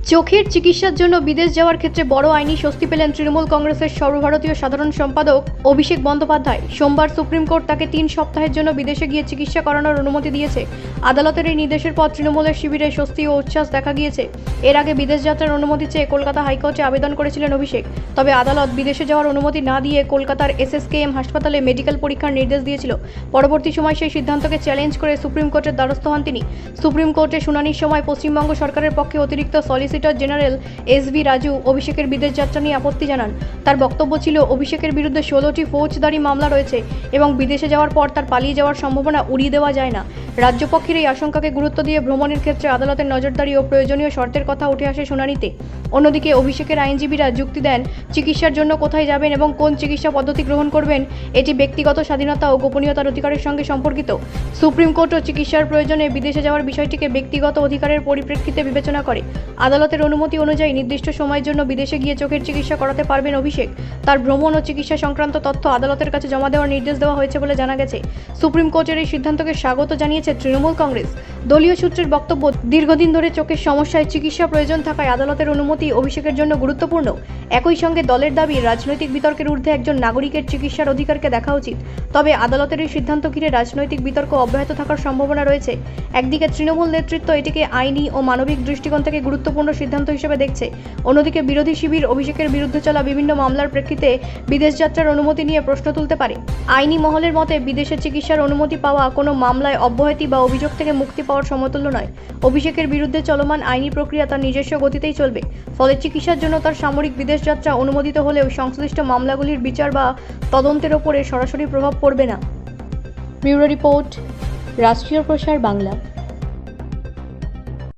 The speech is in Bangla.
চোখের চিকিৎসার জন্য বিদেশ যাওয়ার ক্ষেত্রে বড় আইনি স্বস্তি পেলেন তৃণমূল কংগ্রেসের সর্বভারতীয় সাধারণ সম্পাদক অভিষেক বন্দ্যোপাধ্যায়। সোমবার সুপ্রিম কোর্ট তাকে 3 সপ্তাহের জন্য বিদেশে গিয়ে চিকিৎসা করানোর অনুমতি দিয়েছে। আদালতের এই নির্দেশের পর তৃণমূলের শিবিরে স্বস্তি ও উচ্ছ্বাস দেখা গিয়েছে। এর আগে বিদেশ যাত্রার অনুমতি চেয়ে কলকাতা হাইকোর্টে আবেদন করেছিলেন অভিষেক। তবে আদালত বিদেশে যাওয়ার অনুমতি না দিয়ে কলকাতার SSKM হাসপাতালে মেডিকেল পরীক্ষার নির্দেশ দিয়েছিল। পরবর্তী সময় সেই সিদ্ধান্তকে চ্যালেঞ্জ করে সুপ্রিম কোর্টের দ্বারস্থ হন তিনি। সুপ্রিম কোর্টে শুনানির সময় পশ্চিমবঙ্গ সরকারের পক্ষে অতিরিক্ত সলিসিটর জেনারেল SV রাজু অভিষেকের বিদেশ যাত্রা নিয়ে আপত্তি জানান। তার বক্তব্য ছিল, অভিষেকের বিরুদ্ধে 16টি ফৌজদারি মামলা রয়েছে এবং বিদেশে যাওয়ার পর তার পালিয়ে যাওয়ার সম্ভাবনা উড়িয়ে দেওয়া যায় না। রাজ্যপক্ষের এই আশঙ্কাকে গুরুত্ব দিয়ে ভ্রমণের ক্ষেত্রে আদালতের নজরদারি ও প্রয়োজনীয় শর্তের কথা উঠে আসে শুনানিতে। অন্যদিকে অভিষেকের আইনজীবীরা যুক্তি দেন, চিকিৎসার জন্য কোথায় যাবেন এবং কোন চিকিৎসা পদ্ধতি গ্রহণ করবেন এটি ব্যক্তিগত স্বাধীনতা ও গোপনীয়তার অধিকারের সঙ্গে সম্পর্কিত। সুপ্রিম কোর্টও চিকিৎসার প্রয়োজনে বিদেশে যাওয়ার বিষয়টিকে ব্যক্তিগত অধিকারের পরিপ্রেক্ষিতে বিবেচনা করে। আদালতের অনুমতি অনুযায়ী নির্দিষ্ট সময়ের জন্য বিদেশে গিয়ে চোখের চিকিৎসা করাতে পারবেন অভিষেক। তার ভ্রমণ ও চিকিৎসা সংক্রান্ত তথ্য আদালতের কাছে জমা দেওয়ার নির্দেশ দেওয়া হয়েছে বলে জানা গেছে। সুপ্রিম কোর্টের এই সিদ্ধান্তকে স্বাগত জানিয়েছে তৃণমূল কংগ্রেস। দলীয় সূত্রের বক্তব্য, দীর্ঘদিন ধরে চোখের সমস্যায় চিকিৎসা প্রয়োজন থাকায় আদালতের অনুমতি অভিষেকের জন্য গুরুত্বপূর্ণ। একই সঙ্গে দলের দাবি, রাজনৈতিক বিতর্কের ঊর্ধ্বে একজন নাগরিকের চিকিৎসার অধিকারকে দেখা উচিত। তবে আদালতের এই সিদ্ধান্ত ঘিরে রাজনৈতিক বিতর্ক অব্যাহত থাকার সম্ভাবনা রয়েছে। একদিকে তৃণমূল নেতৃত্ব এটিকে আইনি ও মানবিক দৃষ্টিকোণ থেকে গুরুত্বপূর্ণ সিদ্ধান্ত হিসেবে দেখছে। অন্যদিকে বিরোধী শিবির অভিষেকের বিরুদ্ধে চলা বিভিন্ন মামলার প্রেক্ষিতে বিদেশ যাত্রার অনুমতি নিয়ে প্রশ্ন তুলতে পারে। আইনি মহলের মতে, বিদেশে চিকিৎসার অনুমতি পাওয়া কোনো মামলায় অব্যাহতি বা অভিযোগ থেকে মুক্তি পাওয়ার সমতুল্য নয়। অভিষেকের বিরুদ্ধে চলমান আইনি প্রক্রিয়া তার নিজস্ব গতিতেই চলবে। ফলে চিকিৎসার জন্য তার সামরিক বিদেশ যাত্রা অনুমোদিত হলেও সংশ্লিষ্ট মামলাগুলির বিচার বা তদন্তের ওপরে সরাসরি প্রভাব পড়বে না। ব্যুরো রিপোর্ট, রাষ্ট্রীয় প্রসার বাংলা।